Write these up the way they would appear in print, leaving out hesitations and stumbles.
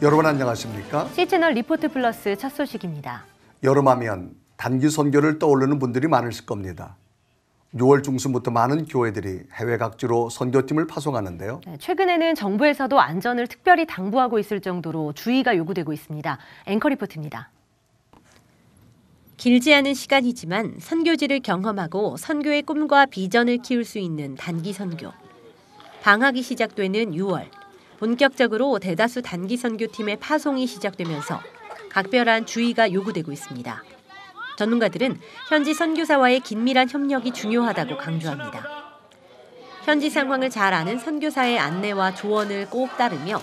여러분 안녕하십니까? C채널 리포트 플러스 첫 소식입니다. 여름하면 단기 선교를 떠올리는 분들이 많으실 겁니다. 6월 중순부터 많은 교회들이 해외 각지로 선교팀을 파송하는데요. 최근에는 정부에서도 안전을 특별히 당부하고 있을 정도로 주의가 요구되고 있습니다. 앵커 리포트입니다. 길지 않은 시간이지만 선교지를 경험하고 선교의 꿈과 비전을 키울 수 있는 단기 선교. 방학이 시작되는 6월, 본격적으로 대다수 단기 선교팀의 파송이 시작되면서 각별한 주의가 요구되고 있습니다. 전문가들은 현지 선교사와의 긴밀한 협력이 중요하다고 강조합니다. 현지 상황을 잘 아는 선교사의 안내와 조언을 꼭 따르며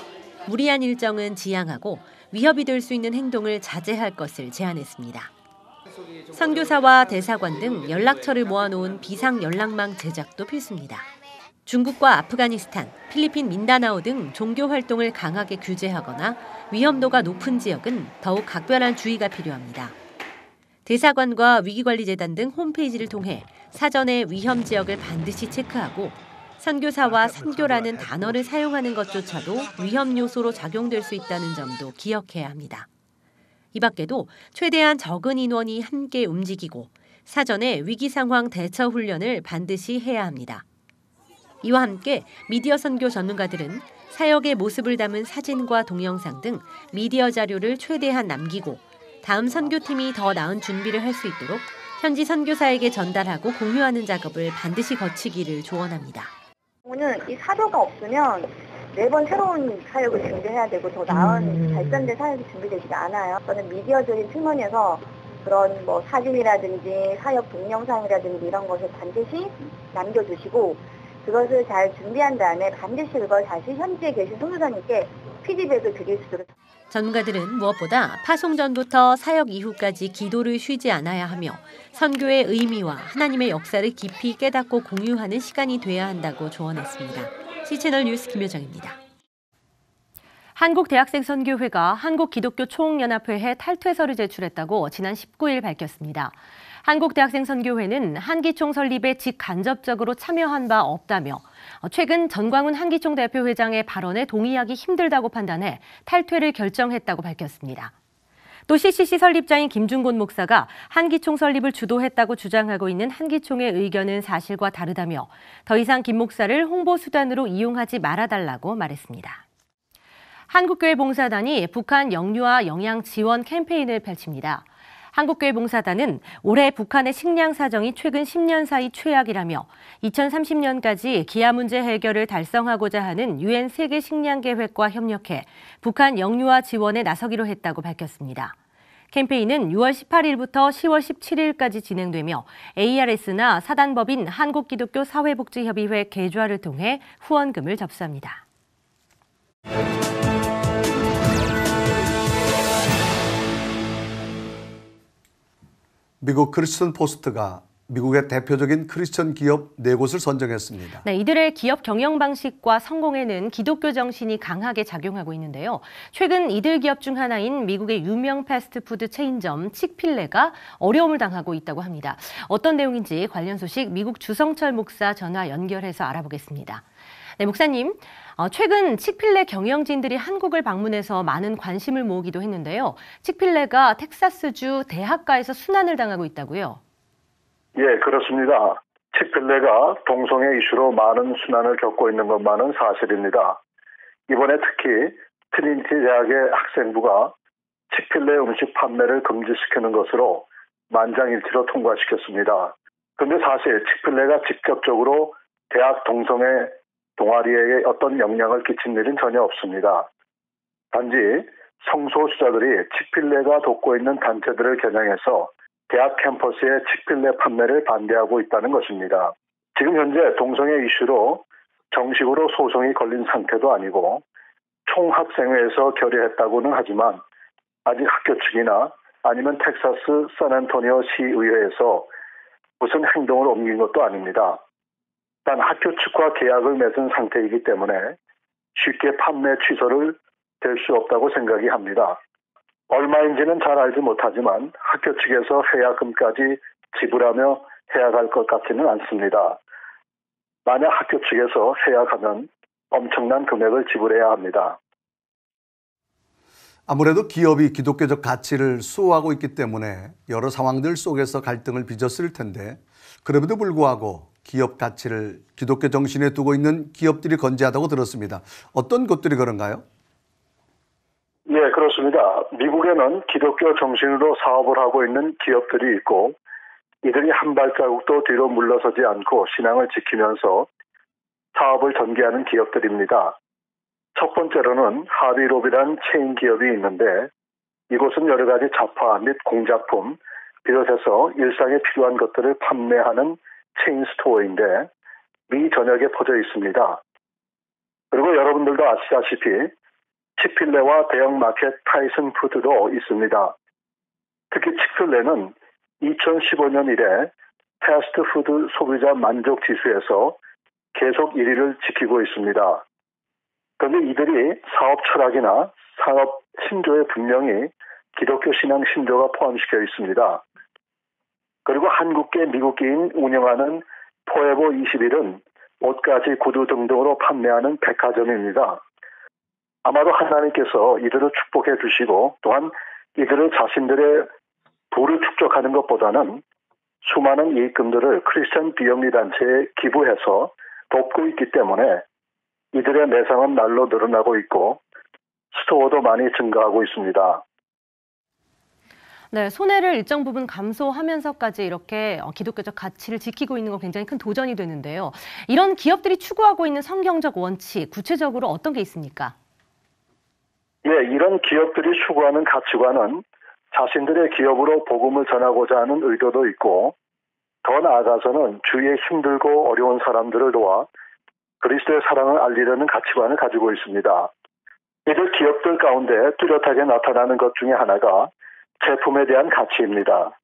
무리한 일정은 지양하고 위협이 될 수 있는 행동을 자제할 것을 제안했습니다. 선교사와 대사관 등 연락처를 모아놓은 비상 연락망 제작도 필수입니다. 중국과 아프가니스탄, 필리핀 민다나오 등 종교 활동을 강하게 규제하거나 위험도가 높은 지역은 더욱 각별한 주의가 필요합니다. 대사관과 위기관리재단 등 홈페이지를 통해 사전에 위험 지역을 반드시 체크하고 선교사와 선교라는 단어를 사용하는 것조차도 위험 요소로 작용될 수 있다는 점도 기억해야 합니다. 이 밖에도 최대한 적은 인원이 함께 움직이고 사전에 위기 상황 대처 훈련을 반드시 해야 합니다. 이와 함께 미디어 선교 전문가들은 사역의 모습을 담은 사진과 동영상 등 미디어 자료를 최대한 남기고 다음 선교팀이 더 나은 준비를 할 수 있도록 현지 선교사에게 전달하고 공유하는 작업을 반드시 거치기를 조언합니다. 오늘 이 사료가 없으면 매번 새로운 사역을 준비해야 되고 더 나은 발전된 사역이 준비되지 않아요. 저는 미디어적인 측면에서 그런 사진이라든지 사역 동영상이라든지 이런 것을 반드시 남겨주시고 그것을 잘 준비한 다음에 반드시 그걸 다시 현지에 계신 선교사님께 피드백을 드릴 수 있도록. 전문가들은 무엇보다 파송 전부터 사역 이후까지 기도를 쉬지 않아야 하며 선교의 의미와 하나님의 역사를 깊이 깨닫고 공유하는 시간이 돼야 한다고 조언했습니다. C채널 뉴스 김효정입니다. 한국대학생선교회가 한국기독교총연합회에 탈퇴서를 제출했다고 지난 19일 밝혔습니다. 한국대학생선교회는 한기총 설립에 직간접적으로 참여한 바 없다며 최근 전광훈 한기총 대표 회장의 발언에 동의하기 힘들다고 판단해 탈퇴를 결정했다고 밝혔습니다. 또 CCC 설립자인 김중곤 목사가 한기총 설립을 주도했다고 주장하고 있는 한기총의 의견은 사실과 다르다며 더 이상 김 목사를 홍보수단으로 이용하지 말아달라고 말했습니다. 한국교회 봉사단이 북한 영유아 영양 지원 캠페인을 펼칩니다. 한국교회 봉사단은 올해 북한의 식량 사정이 최근 10년 사이 최악이라며 2030년까지 기아 문제 해결을 달성하고자 하는 UN 세계 식량 계획과 협력해 북한 영유아 지원에 나서기로 했다고 밝혔습니다. 캠페인은 6월 18일부터 10월 17일까지 진행되며 ARS나 사단법인 한국기독교 사회복지협의회 계좌를 통해 후원금을 접수합니다. 미국 크리스천 포스트가 미국의 대표적인 크리스천 기업 4곳을 선정했습니다. 이들의 기업 경영 방식과 성공에는 기독교 정신이 강하게 작용하고 있는데요. 최근 이들 기업 중 하나인 미국의 유명 패스트푸드 체인점 칙필레가 어려움을 당하고 있다고 합니다. 어떤 내용인지 관련 소식 미국 주성철 목사 전화 연결해서 알아보겠습니다. 네, 목사님. 최근 칙필레 경영진들이 한국을 방문해서 많은 관심을 모으기도 했는데요. 칙필레가 텍사스주 대학가에서 순환을 당하고 있다고요? 예, 그렇습니다. 칙필레가 동성애 이슈로 많은 순환을 겪고 있는 것만은 사실입니다. 이번에 특히 트리니티 대학의 학생부가 칙필레 음식 판매를 금지시키는 것으로 만장일치로 통과시켰습니다. 그런데 사실 칙필레가 직접적으로 대학 동성애 동아리에 어떤 영향을 끼친 일은 전혀 없습니다. 단지 성소수자들이 칙필레가 돕고 있는 단체들을 겨냥해서 대학 캠퍼스의 칙필레 판매를 반대하고 있다는 것입니다. 지금 현재 동성애 이슈로 정식으로 소송이 걸린 상태도 아니고 총학생회에서 결의했다고는 하지만 아직 학교 측이나 아니면 텍사스 샌안토니오 시의회에서 무슨 행동을 옮긴 것도 아닙니다. 단 학교 측과 계약을 맺은 상태이기 때문에 쉽게 판매 취소를 될 수 없다고 생각이 합니다. 얼마인지는 잘 알지 못하지만 학교 측에서 해약금까지 지불하며 해약할 것 같지는 않습니다. 만약 학교 측에서 해약하면 엄청난 금액을 지불해야 합니다. 아무래도 기업이 기독교적 가치를 수호하고 있기 때문에 여러 상황들 속에서 갈등을 빚었을 텐데 그럼에도 불구하고 기업 가치를 기독교 정신에 두고 있는 기업들이 건재하다고 들었습니다. 어떤 것들이 그런가요? 네, 그렇습니다. 미국에는 기독교 정신으로 사업을 하고 있는 기업들이 있고 이들이 한 발자국도 뒤로 물러서지 않고 신앙을 지키면서 사업을 전개하는 기업들입니다. 첫 번째로는 하비롭이라는 체인 기업이 있는데 이곳은 여러 가지 잡화 및 공작품 비롯해서 일상에 필요한 것들을 판매하는 체인 스토어인데 미 전역에 퍼져 있습니다. 그리고 여러분들도 아시다시피 치필레와 대형마켓 타이슨 푸드도 있습니다. 특히 치필레는 2015년 이래 패스트푸드 소비자 만족 지수에서 계속 1위를 지키고 있습니다. 그런데 이들이 사업 철학이나 산업 신조에 분명히 기독교 신앙 신조가 포함시켜 있습니다. 그리고 한국계 미국계인 운영하는 포에버 21은 옷가지, 구두 등등으로 판매하는 백화점입니다. 아마도 하나님께서 이들을 축복해 주시고 또한 이들을 자신들의 부를 축적하는 것보다는 수많은 이익금들을 크리스천 비영리 단체에 기부해서 돕고 있기 때문에 이들의 매상은 날로 늘어나고 있고 스토어도 많이 증가하고 있습니다. 네, 손해를 일정 부분 감소하면서까지 이렇게 기독교적 가치를 지키고 있는 건 굉장히 큰 도전이 되는데요. 이런 기업들이 추구하고 있는 성경적 원칙, 구체적으로 어떤 게 있습니까? 예, 이런 기업들이 추구하는 가치관은 자신들의 기업으로 복음을 전하고자 하는 의도도 있고 더 나아가서는 주위에 힘들고 어려운 사람들을 도와 그리스도의 사랑을 알리려는 가치관을 가지고 있습니다. 이들 기업들 가운데 뚜렷하게 나타나는 것 중에 하나가 제품에 대한 가치입니다.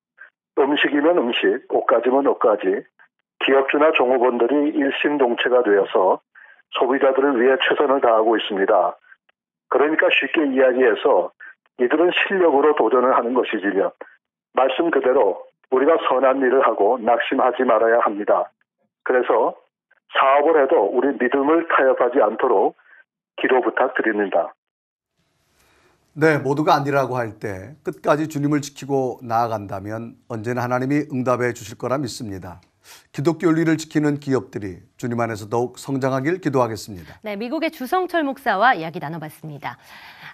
음식이면 음식, 옷가지면 옷가지, 기업주나 종업원들이 일심동체가 되어서 소비자들을 위해 최선을 다하고 있습니다. 그러니까 쉽게 이야기해서 이들은 실력으로 도전을 하는 것이지만 말씀 그대로 우리가 선한 일을 하고 낙심하지 말아야 합니다. 그래서 사업을 해도 우리 믿음을 타협하지 않도록 기도 부탁드립니다. 네, 모두가 아니라고 할 때 끝까지 주님을 지키고 나아간다면 언제나 하나님이 응답해 주실 거라 믿습니다. 기독교 윤리를 지키는 기업들이 주님 안에서 더욱 성장하길 기도하겠습니다. 네, 미국의 주성철 목사와 이야기 나눠봤습니다.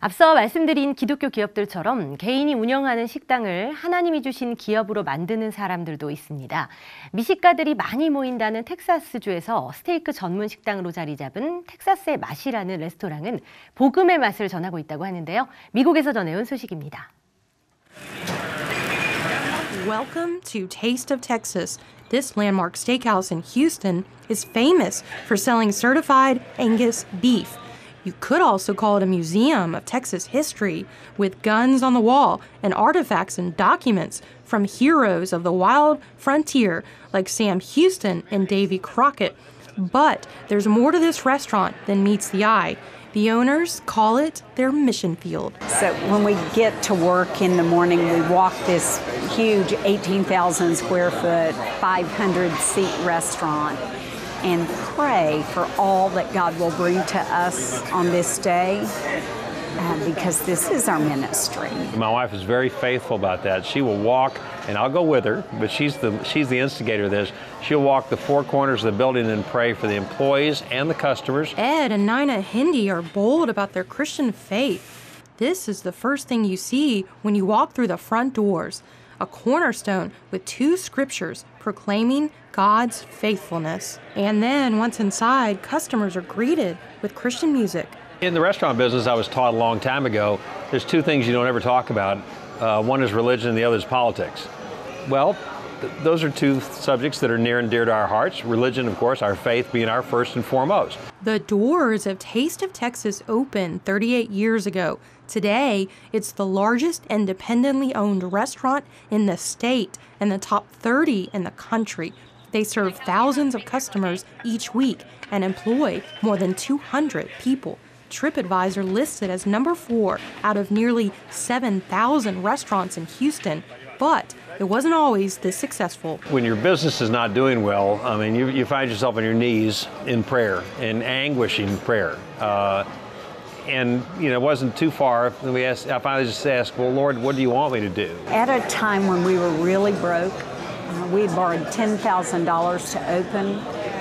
앞서 말씀드린 기독교 기업들처럼 개인이 운영하는 식당을 하나님이 주신 기업으로 만드는 사람들도 있습니다. 미식가들이 많이 모인다는 텍사스주에서 스테이크 전문 식당으로 자리 잡은 텍사스의 맛이라는 레스토랑은 복음의 맛을 전하고 있다고 하는데요. 미국에서 전해온 소식입니다. Welcome to Taste of Texas. This landmark steakhouse in Houston is famous for selling certified Angus beef. You could also call it a museum of Texas history with guns on the wall and artifacts and documents from heroes of the wild frontier like Sam Houston and Davy Crockett. But there's more to this restaurant than meets the eye. The owners call it their mission field. So when we get to work in the morning, we walk this huge 18,000 square foot, 500 seat restaurant and pray for all that God will bring to us on this day because this is our ministry. My wife is very faithful about that. She will walk, and I'll go with her, but she's the instigator of this. She'll walk the four corners of the building and pray for the employees and the customers. Ed and Nina Hindi are bold about their Christian faith. This is the first thing you see when you walk through the front doors, a cornerstone with two scriptures proclaiming God's faithfulness. And then once inside, customers are greeted with Christian music. In the restaurant business, I was taught a long time ago, there's two things you don't ever talk about. One is religion and the other is politics. Well, those are two subjects that are near and dear to our hearts. Religion, of course, our faith being our first and foremost. The doors of Taste of Texas opened 38 years ago. Today, it's the largest independently owned restaurant in the state and the top 30 in the country. They serve thousands of customers each week and employ more than 200 people. TripAdvisor lists it as number 4 out of nearly 7,000 restaurants in Houston, but it wasn't always this successful. When your business is not doing well, I mean, you find yourself on your knees in prayer, in anguishing prayer. And it wasn't too far. And I finally just asked, well, Lord, what do you want me to do? At a time when we were really broke, we had borrowed $10,000 to open,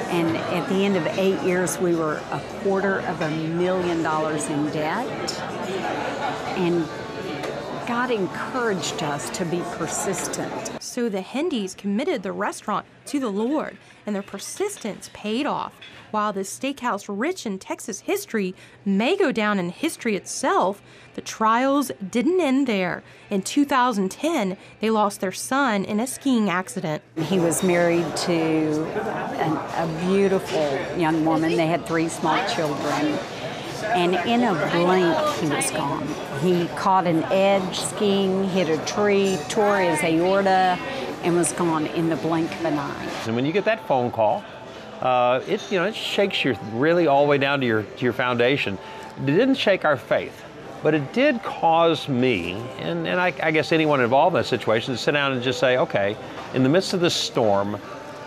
and at the end of 8 years, we were $250,000 in debt. And God encouraged us to be persistent. So the Hendys committed the restaurant to the Lord, and their persistence paid off. While this steakhouse, rich in Texas history, may go down in history itself, the trials didn't end there. In 2010, they lost their son in a skiing accident. He was married to a beautiful young woman. They had 3 small children. And in a blink, he was gone. He caught an edge skiing, hit a tree, tore his aorta, and was gone in the blink of an eye. And when you get that phone call, it shakes you really all the way down to your foundation. It didn't shake our faith, but it did cause me, and I guess anyone involved in that situation, to sit down and just say, okay, in the midst of this storm,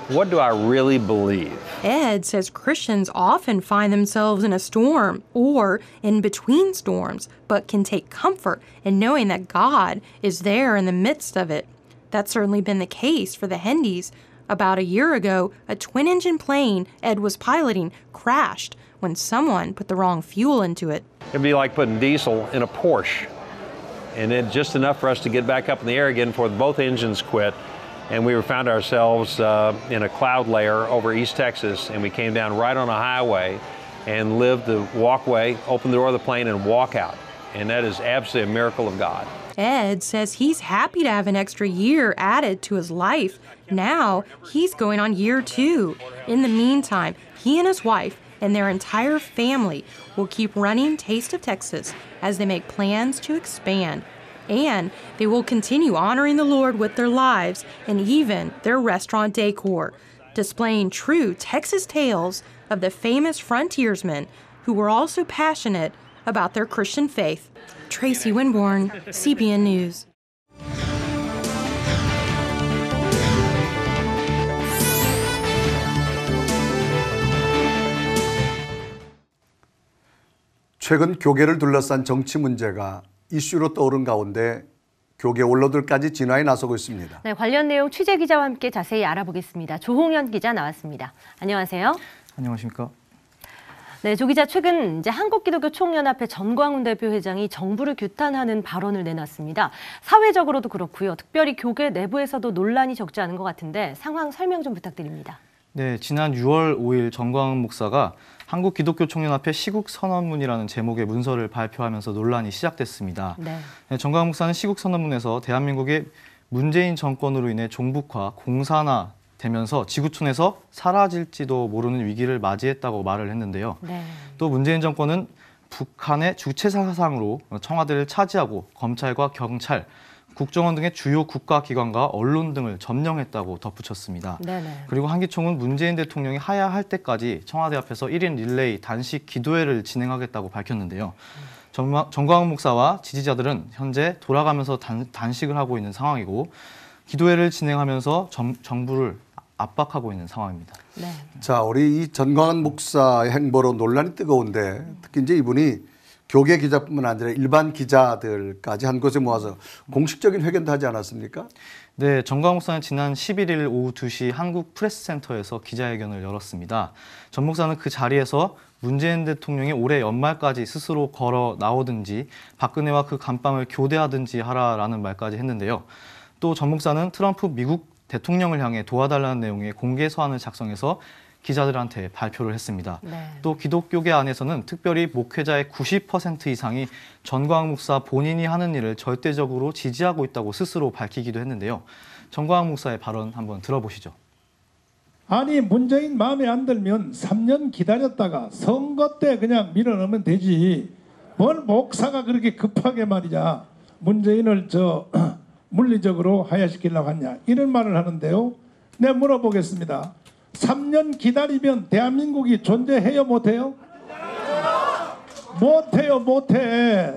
what do I really believe? Ed says Christians often find themselves in a storm or in between storms, but can take comfort in knowing that God is there in the midst of it. That's certainly been the case for the Hendys. About a year ago, a twin-engine plane Ed was piloting crashed when someone put the wrong fuel into it. It'd be like putting diesel in a Porsche, and it's just enough for us to get back up in the air again before both engines quit. And we found ourselves in a cloud layer over East Texas, and we came down right on a highway and lived the walkway, open the door of the plane, and walk out. And that is absolutely a miracle of God. Ed says he's happy to have an extra year added to his life. Now he's going on year 2. In the meantime, he and his wife and their entire family will keep running Taste of Texas as they make plans to expand. And they will continue honoring the Lord with their lives and even their restaurant decor, displaying true Texas tales of the famous frontiersmen who were also passionate about their Christian faith. Tracy Winborn, CBN News. 최근 교계를 둘러싼 정치 문제가 이슈로 떠오른 가운데 교계 원로들까지 진화에 나서고 있습니다. 네, 관련 내용 취재 기자와 함께 자세히 알아보겠습니다. 조홍현 기자 나왔습니다. 안녕하세요. 안녕하십니까? 네, 조 기자, 최근 한국기독교총연합회 전광훈 대표회장이 정부를 규탄하는 발언을 내놨습니다. 사회적으로도 그렇고요. 특별히 교계 내부에서도 논란이 적지 않은 것 같은데 상황 설명 좀 부탁드립니다. 네, 지난 6월 5일 전광훈 목사가 한국기독교총연합회 시국선언문이라는 제목의 문서를 발표하면서 논란이 시작됐습니다. 네, 전광훈 목사는 시국선언문에서 대한민국의 문재인 정권으로 인해 종북화, 공산화 되면서 지구촌에서 사라질지도 모르는 위기를 맞이했다고 말을 했는데요. 네. 또 문재인 정권은 북한의 주체 사상으로 청와대를 차지하고 검찰과 경찰, 국정원 등의 주요 국가기관과 언론 등을 점령했다고 덧붙였습니다. 네네. 그리고 한기총은 문재인 대통령이 하야할 때까지 청와대 앞에서 1인 릴레이 단식 기도회를 진행하겠다고 밝혔는데요. 전광훈 목사와 지지자들은 현재 돌아가면서 단식을 하고 있는 상황이고 기도회를 진행하면서 정부를 압박하고 있는 상황입니다. 네. 자, 우리 이 전광훈 목사의 행보로 논란이 뜨거운데 특히 이제 이분이 교계 기자뿐만 아니라 일반 기자들까지 한 곳에 모아서 공식적인 회견도 하지 않았습니까? 네, 전광훈 목사는 지난 11일 오후 2시 한국 프레스센터에서 기자회견을 열었습니다. 전 목사는 그 자리에서 문재인 대통령이 올해 연말까지 스스로 걸어 나오든지 박근혜와 그 감방을 교대하든지 하라라는 말까지 했는데요. 또 전 목사는 트럼프 미국 대통령을 향해 도와달라는 내용의 공개 서한을 작성해서 기자들한테 발표를 했습니다. 네. 또 기독교계 안에서는 특별히 목회자의 90% 이상이 전광훈 목사 본인이 하는 일을 절대적으로 지지하고 있다고 스스로 밝히기도 했는데요. 전광훈 목사의 발언 한번 들어보시죠. 아니, 문재인 마음에 안 들면 3년 기다렸다가 선거 때 그냥 밀어넣으면 되지. 뭘 목사가 그렇게 급하게 말이야. 문재인을 물리적으로 하야시키려고 하냐. 이런 말을 하는데요. 내가 물어보겠습니다. 3년 기다리면 대한민국이 존재해요, 못해요? 못해요, 못해.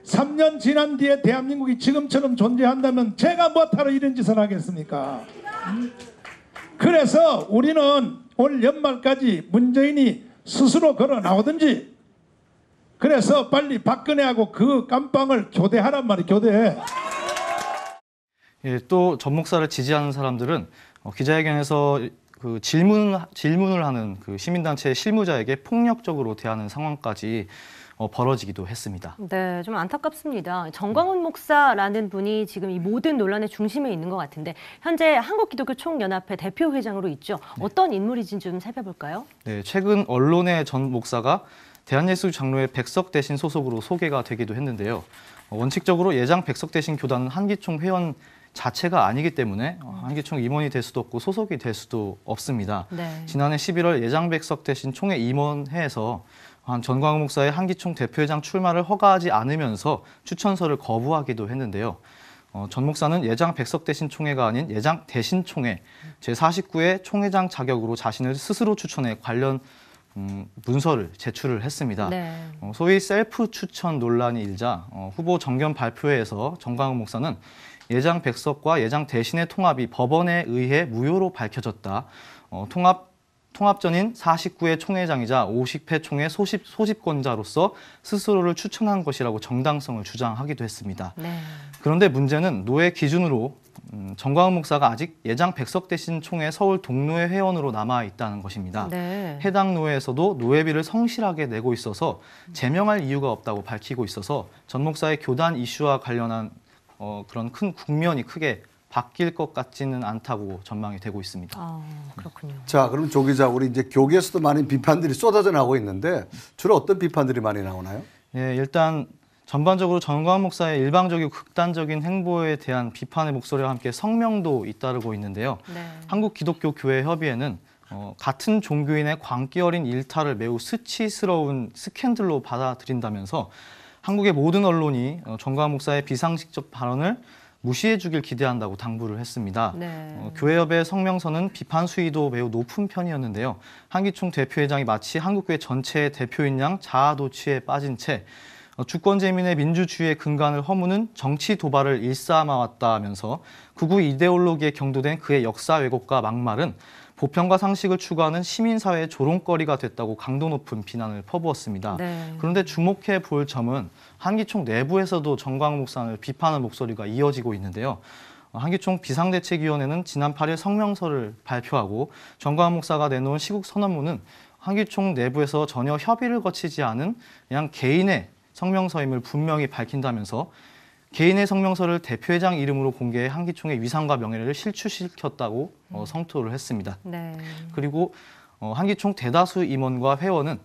3년 지난 뒤에 대한민국이 지금처럼 존재한다면 제가 뭐하러 이런 짓을 하겠습니까? 그래서 우리는 올 연말까지 문재인이 스스로 걸어 나오든지 그래서 빨리 박근혜하고 그 깜빵을 교대하란 말이에요. 교대. 예, 또 전 목사를 지지하는 사람들은 기자회견에서 그 질문을 하는 그 시민단체 실무자에게 폭력적으로 대하는 상황까지 벌어지기도 했습니다. 네, 좀 안타깝습니다. 정광훈 목사라는 분이 지금 이 모든 논란의 중심에 있는 것 같은데 현재 한국기독교총연합회 대표회장으로 있죠. 어떤 인물인지 좀 살펴볼까요? 네, 최근 언론의 전 목사가 대한예수장로회 백석 대신 소속으로 소개가 되기도 했는데요. 원칙적으로 예장 백석 대신 교단은 한기총 회원 자체가 아니기 때문에 한기총 임원이 될 수도 없고 소속이 될 수도 없습니다. 네. 지난해 11월 예장 백석 대신 총회 임원회에서 전광훈 목사의 한기총 대표회장 출마를 허가하지 않으면서 추천서를 거부하기도 했는데요. 전 목사는 예장 백석 대신 총회가 아닌 예장 대신 총회 제49회 총회장 자격으로 자신을 스스로 추천해 관련 문서를 제출을 했습니다. 네. 소위 셀프 추천 논란이 일자 후보 정견 발표회에서 정광훈 목사는 예장 백석과 예장 대신의 통합이 법원에 의해 무효로 밝혀졌다. 통합 전인 49회 총회장이자 50회 총회 소집권자로서 스스로를 추천한 것이라고 정당성을 주장하기도 했습니다. 네. 그런데 문제는 노회 기준으로 정광훈 목사가 아직 예장 백석 대신 총회 서울 동노회 회원으로 남아 있다는 것입니다. 네. 해당 노회에서도 노회비를 성실하게 내고 있어서 제명할 이유가 없다고 밝히고 있어서 전 목사의 교단 이슈와 관련한 그런 큰 국면이 크게 바뀔 것 같지는 않다고 전망이 되고 있습니다. 그렇군요. 자, 그럼 조 기자, 우리 이제 교계에서도 많은 비판들이 쏟아져 나오고 있는데 주로 어떤 비판들이 많이 나오나요? 예, 일단 전반적으로 정광훈 목사의 일방적이고 극단적인 행보에 대한 비판의 목소리와 함께 성명도 잇따르고 있는데요. 네. 한국기독교교회협의회는 같은 종교인의 광기 어린 일탈을 매우 수치스러운 스캔들로 받아들인다면서 한국의 모든 언론이 정광훈 목사의 비상식적 발언을 무시해 주길 기대한다고 당부를 했습니다. 네. 교회협의 성명서는 비판 수위도 매우 높은 편이었는데요. 한기총 대표회장이 마치 한국교회 전체의 대표인 양 자아도취에 빠진 채 주권재민의 민주주의의 근간을 허무는 정치 도발을 일삼아왔다면서 극우 이데올로기에 경도된 그의 역사 왜곡과 막말은 보편과 상식을 추구하는 시민사회의 조롱거리가 됐다고 강도 높은 비난을 퍼부었습니다. 네. 그런데 주목해 볼 점은 한기총 내부에서도 정광훈 목사를 비판하는 목소리가 이어지고 있는데요. 한기총 비상대책위원회는 지난 8일 성명서를 발표하고 정광훈 목사가 내놓은 시국 선언문은 한기총 내부에서 전혀 협의를 거치지 않은 그냥 개인의 성명서임을 분명히 밝힌다면서 개인의 성명서를 대표회장 이름으로 공개해 한기총의 위상과 명예를 실추시켰다고 성토를 했습니다. 네. 그리고 한기총 대다수 임원과 회원은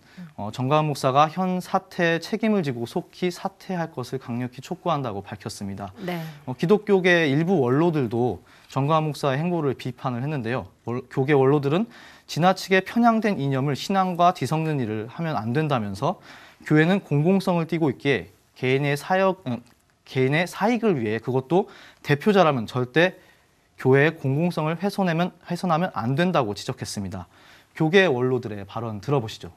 정광훈 목사가 현 사태에 책임을 지고 속히 사퇴할 것을 강력히 촉구한다고 밝혔습니다. 네. 기독교계 일부 원로들도 정광훈 목사의 행보를 비판을 했는데요. 교계 원로들은 지나치게 편향된 이념을 신앙과 뒤섞는 일을 하면 안 된다면서 교회는 공공성을 띠고 있기에 개인의 사익을 위해 그것도 대표자라면 절대 교회의 공공성을 훼손하면 안 된다고 지적했습니다. 교계 원로들의 발언 들어보시죠.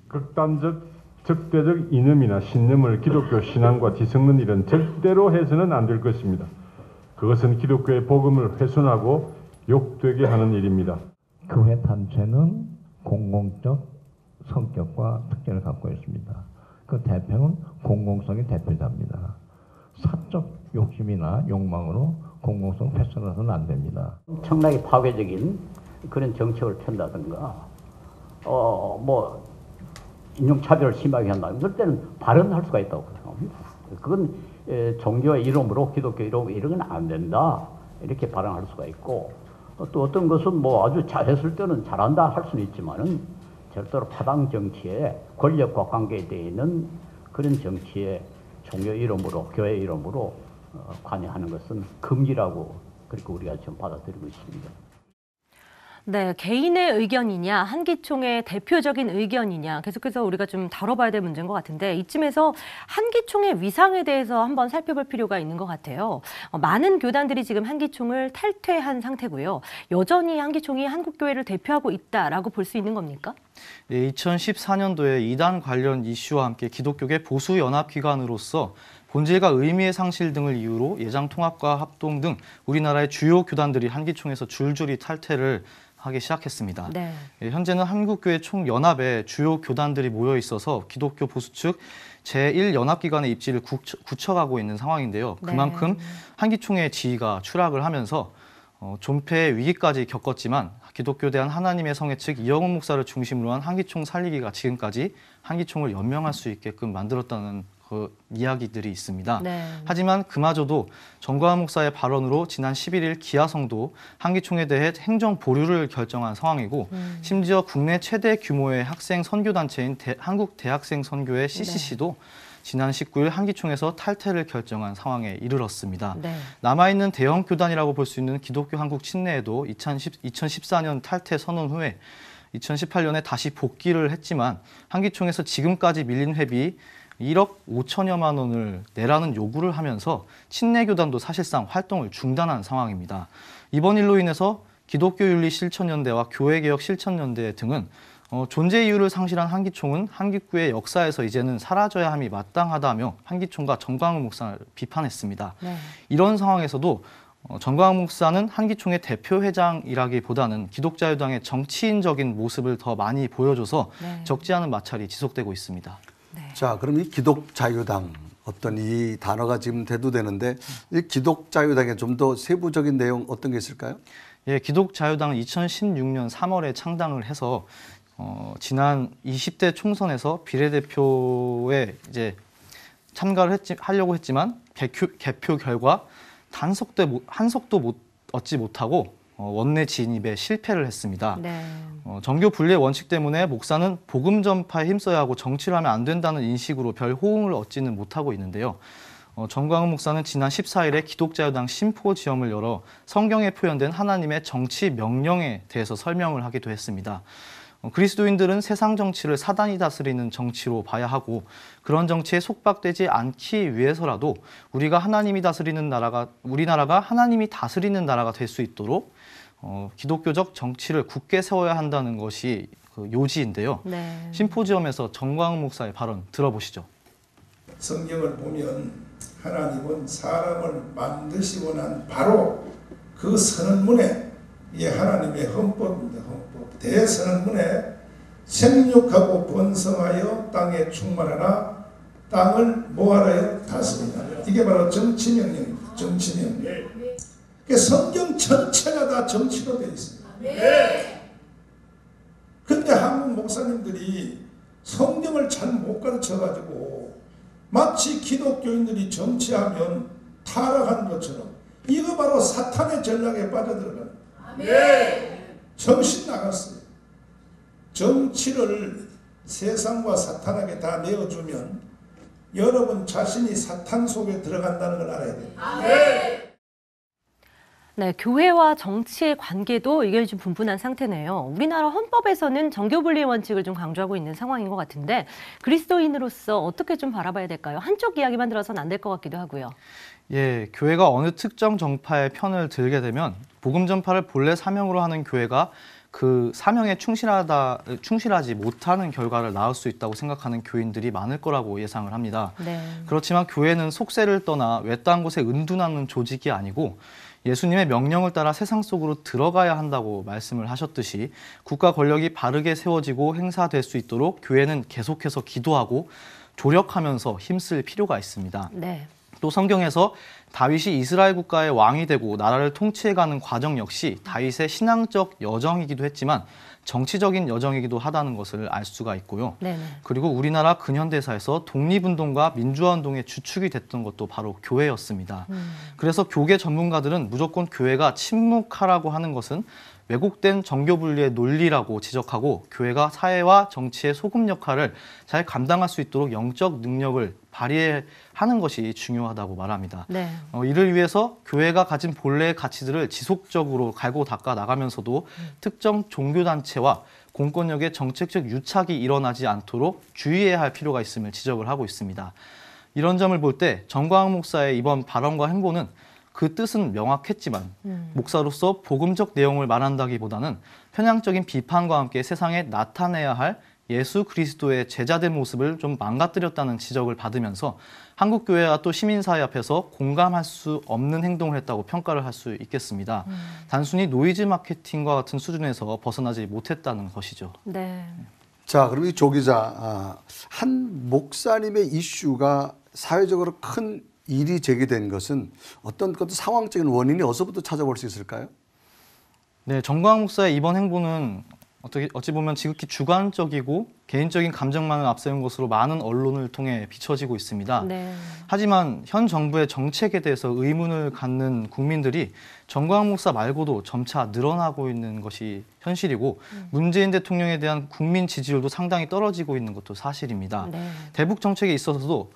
극단적 적대적 이념이나 신념을 기독교 신앙과 뒤섞는 일은 절대로 해서는 안 될 것입니다. 그것은 기독교의 복음을 훼손하고 욕되게 하는 일입니다. 교회 단체는 공공적 성격과 특징을 갖고 있습니다. 그 대표는 공공성의 대표자입니다. 사적 욕심이나 욕망으로 공공성 훼손해서는 안 됩니다. 엄청나게 파괴적인 그런 정책을 편다든가, 인종차별을 심하게 한다. 이럴 때는 발언할 수가 있다고 생각합니다. 그건 종교의 이름으로, 기독교 이름으로 이런 건 안 된다. 이렇게 발언할 수가 있고, 또 어떤 것은 아주 잘했을 때는 잘한다 할 수는 있지만은 절대로 파당 정치에 권력과 관계되어 있는 그런 정치에 종교 이름으로, 교회 이름으로 관여하는 것은 금기라고 그렇게 우리가 지금 받아들이고 있습니다. 네, 개인의 의견이냐, 한기총의 대표적인 의견이냐, 계속해서 우리가 좀 다뤄봐야 될 문제인 것 같은데 이쯤에서 한기총의 위상에 대해서 한번 살펴볼 필요가 있는 것 같아요. 많은 교단들이 지금 한기총을 탈퇴한 상태고요. 여전히 한기총이 한국교회를 대표하고 있다라고 볼 수 있는 겁니까? 네, 2014년도에 이단 관련 이슈와 함께 기독교계 보수연합기관으로서 본질과 의미의 상실 등을 이유로 예장 통합과 합동 등 우리나라의 주요 교단들이 한기총에서 줄줄이 탈퇴를 하기 시작했습니다. 네. 현재는 한국교회 총연합에 주요 교단들이 모여 있어서 기독교 보수 측 제1연합기관의 입지를 굳혀가고 있는 상황인데요. 그만큼 한기총의 지위가 추락을 하면서 존폐의 위기까지 겪었지만 기독교 대한 하나님의 성회 측 이영훈 목사를 중심으로 한 한기총 살리기가 지금까지 한기총을 연명할 수 있게끔 만들었다는 그 이야기들이 있습니다. 네. 하지만 그마저도 정광훈 목사의 발언으로 지난 11일 기아성도 한기총에 대해 행정 보류를 결정한 상황이고 심지어 국내 최대 규모의 학생 선교단체인 한국대학생선교회 CCC도 지난 19일 한기총에서 탈퇴를 결정한 상황에 이르렀습니다. 네. 남아있는 대형 교단이라고 볼 수 있는 기독교 한국 친내에도 2014년 탈퇴 선언 후에 2018년에 다시 복귀를 했지만 한기총에서 지금까지 밀린 회비 1억 5천여만 원을 내라는 요구를 하면서 친내 교단도 사실상 활동을 중단한 상황입니다. 이번 일로 인해서 기독교윤리실천연대와 교회개혁실천연대 등은 존재 이유를 상실한 한기총은 한국교회 역사에서 이제는 사라져야 함이 마땅하다며 한기총과 정광훈 목사를 비판했습니다. 네. 이런 상황에서도 정광훈 목사는 한기총의 대표회장이라기보다는 기독자유당의 정치인적인 모습을 더 많이 보여줘서 적지 않은 마찰이 지속되고 있습니다. 네. 자, 그럼 이 기독자유당 어떤 이 단어가 지금 대두되는데 이 기독자유당의 좀 더 세부적인 내용 어떤 게 있을까요? 예, 기독자유당은 2016년 3월에 창당을 해서 지난 20대 총선에서 비례대표에 이제 참가를 하려고 했지만 개표 결과 한석도 얻지 못하고 원내 진입에 실패를 했습니다. 네. 정교 분리의 원칙 때문에 목사는 복음 전파에 힘써야 하고 정치를 하면 안 된다는 인식으로 별 호응을 얻지는 못하고 있는데요. 정광훈 목사는 지난 14일에 기독자유당 심포지엄을 열어 성경에 표현된 하나님의 정치 명령에 대해서 설명을 하기도 했습니다. 그리스도인들은 세상 정치를 사단이 다스리는 정치로 봐야 하고 그런 정치에 속박되지 않기 위해서라도 우리나라가 하나님이 다스리는 나라가 될 수 있도록 기독교적 정치를 굳게 세워야 한다는 것이 그 요지인데요. 네. 심포지엄에서 정광훈 목사의 발언 들어보시죠. 성경을 보면 하나님은 사람을 만드시고 난 바로 그 선언문에 이게 하나님의 헌법입니다. 헌법. 대선언문에 생육하고 번성하여 땅에 충만하라 땅을 뭐하라요? 다스리라. 이게 바로 정치명령입니다. 정치명령. 성경 전체가 다 정치로 되어 있습니다. 그런데 한국 목사님들이 성경을 잘 못 가르쳐가지고 마치 기독교인들이 정치하면 타락하는 것처럼 이거 바로 사탄의 전략에 빠져들어가는 정신 나갔어요. 정치를 세상과 사탄에게 다 내어주면 여러분 자신이 사탄 속에 들어간다는 걸 알아야 돼요. 네, 교회와 정치의 관계도 의견이 좀 분분한 상태네요. 우리나라 헌법에서는 정교분리의 원칙을 좀 강조하고 있는 상황인 것 같은데 그리스도인으로서 어떻게 좀 바라봐야 될까요? 한쪽 이야기만 들어서는 안 될 것 같기도 하고요. 예, 교회가 어느 특정 정파의 편을 들게 되면 복음 전파를 본래 사명으로 하는 교회가 그 사명에 충실하지 못하는 결과를 낳을 수 있다고 생각하는 교인들이 많을 거라고 예상을 합니다. 네. 그렇지만 교회는 속세를 떠나 외딴 곳에 은둔하는 조직이 아니고 예수님의 명령을 따라 세상 속으로 들어가야 한다고 말씀을 하셨듯이 국가 권력이 바르게 세워지고 행사될 수 있도록 교회는 계속해서 기도하고 조력하면서 힘쓸 필요가 있습니다. 네. 또 성경에서 다윗이 이스라엘 국가의 왕이 되고 나라를 통치해가는 과정 역시 다윗의 신앙적 여정이기도 했지만 정치적인 여정이기도 하다는 것을 알 수가 있고요. 네네. 그리고 우리나라 근현대사에서 독립운동과 민주화운동의 주축이 됐던 것도 바로 교회였습니다. 그래서 교계 전문가들은 무조건 교회가 침묵하라고 하는 것은 왜곡된 정교분리의 논리라고 지적하고 교회가 사회와 정치의 소금 역할을 잘 감당할 수 있도록 영적 능력을 발휘하는 것이 중요하다고 말합니다. 네. 이를 위해서 교회가 가진 본래의 가치들을 지속적으로 갈고 닦아 나가면서도 특정 종교단체와 공권력의 정책적 유착이 일어나지 않도록 주의해야 할 필요가 있음을 지적을 하고 있습니다. 이런 점을 볼 때 정광훈 목사의 이번 발언과 행보는 그 뜻은 명확했지만 목사로서 복음적 내용을 말한다기보다는 편향적인 비판과 함께 세상에 나타내야 할 예수 그리스도의 제자된 모습을 좀 망가뜨렸다는 지적을 받으면서 한국교회와 또 시민사회 앞에서 공감할 수 없는 행동을 했다고 평가를 할 수 있겠습니다. 단순히 노이즈 마케팅과 같은 수준에서 벗어나지 못했다는 것이죠. 네. 자, 그럼 이 조 기자, 한 목사님의 이슈가 사회적으로 큰 일이 제기된 것은 어떤 상황적인 원인이 어디서부터 찾아볼 수 있을까요? 네, 정광훈 목사의 이번 행보는 어찌 보면 지극히 주관적이고 개인적인 감정만을 앞세운 것으로 많은 언론을 통해 비춰지고 있습니다. 네. 하지만 현 정부의 정책에 대해서 의문을 갖는 국민들이 정광훈 목사 말고도 점차 늘어나고 있는 것이 현실이고 문재인 대통령에 대한 국민 지지율도 상당히 떨어지고 있는 것도 사실입니다. 네. 대북 정책에 있어서도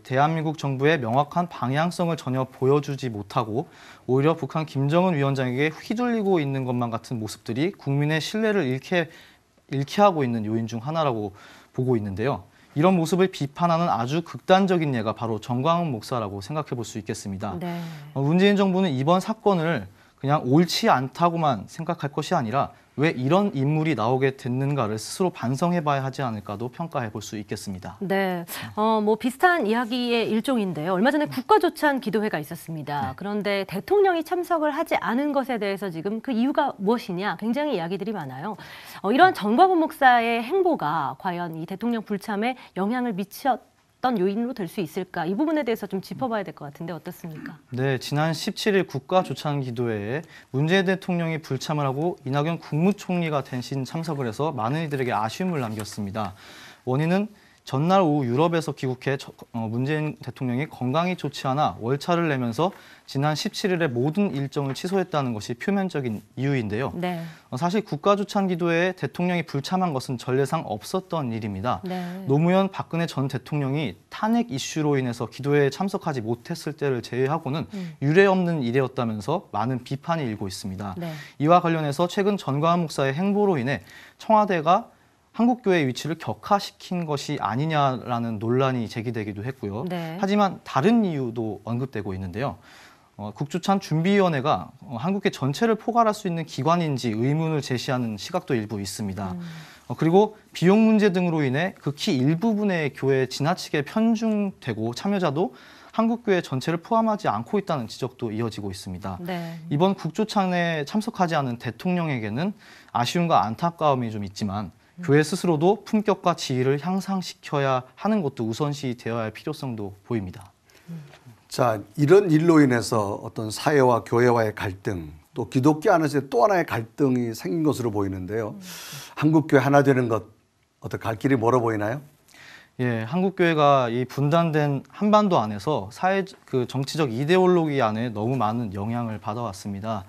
대한민국 정부의 명확한 방향성을 전혀 보여주지 못하고 오히려 북한 김정은 위원장에게 휘둘리고 있는 것만 같은 모습들이 국민의 신뢰를 잃게 하고 있는 요인 중 하나라고 보고 있는데요. 이런 모습을 비판하는 아주 극단적인 예가 바로 정광훈 목사라고 생각해 볼 수 있겠습니다. 네. 문재인 정부는 이번 사건을 그냥 옳지 않다고만 생각할 것이 아니라 왜 이런 인물이 나오게 됐는가를 스스로 반성해봐야 하지 않을까도 평가해 볼 수 있겠습니다. 네, 뭐 비슷한 이야기의 일종인데요. 얼마 전에 국가조찬 기도회가 있었습니다. 네. 그런데 대통령이 참석을 하지 않은 것에 대해서 지금 그 이유가 무엇이냐 굉장히 이야기들이 많아요. 이런 정광훈 목사의 행보가 과연 이 대통령 불참에 영향을 미쳤던 요인으로 될 수 있을까? 이 부분에 대해서 좀 짚어봐야 될 것 같은데 어떻습니까? 네, 지난 17일 국가조찬기도회에 문재인 대통령이 불참을 하고 이낙연 국무총리가 대신 참석을 해서 많은 이들에게 아쉬움을 남겼습니다. 원인은 전날 오후 유럽에서 귀국해 문재인 대통령이 건강이 좋지 않아 월차를 내면서 지난 17일에 모든 일정을 취소했다는 것이 표면적인 이유인데요. 네. 사실 국가조찬기도회에 대통령이 불참한 것은 전례상 없었던 일입니다. 네. 노무현 박근혜 전 대통령이 탄핵 이슈로 인해서 기도회에 참석하지 못했을 때를 제외하고는 유례없는 일이었다면서 많은 비판이 일고 있습니다. 네. 이와 관련해서 최근 전광훈 목사의 행보로 인해 청와대가 한국교회의 위치를 격화시킨 것이 아니냐라는 논란이 제기되기도 했고요. 네. 하지만 다른 이유도 언급되고 있는데요. 국조찬 준비위원회가 한국교 전체를 포괄할 수 있는 기관인지 의문을 제시하는 시각도 일부 있습니다. 그리고 비용 문제 등으로 인해 극히 일부분의 교회에 지나치게 편중되고 참여자도 한국교회 전체를 포함하지 않고 있다는 지적도 이어지고 있습니다. 네. 이번 국조찬에 참석하지 않은 대통령에게는 아쉬움과 안타까움이 좀 있지만 교회 스스로도 품격과 지위를 향상시켜야 하는 것도 우선시 되어야 할 필요성도 보입니다. 자, 이런 일로 인해서 어떤 사회와 교회와의 갈등, 또 기독교 안에서 또 하나의 갈등이 생긴 것으로 보이는데요. 한국교회 하나 되는 것, 어떻게 갈 길이 멀어 보이나요? 예, 한국교회가 이 분단된 한반도 안에서 정치적 이데올로기 안에 너무 많은 영향을 받아왔습니다.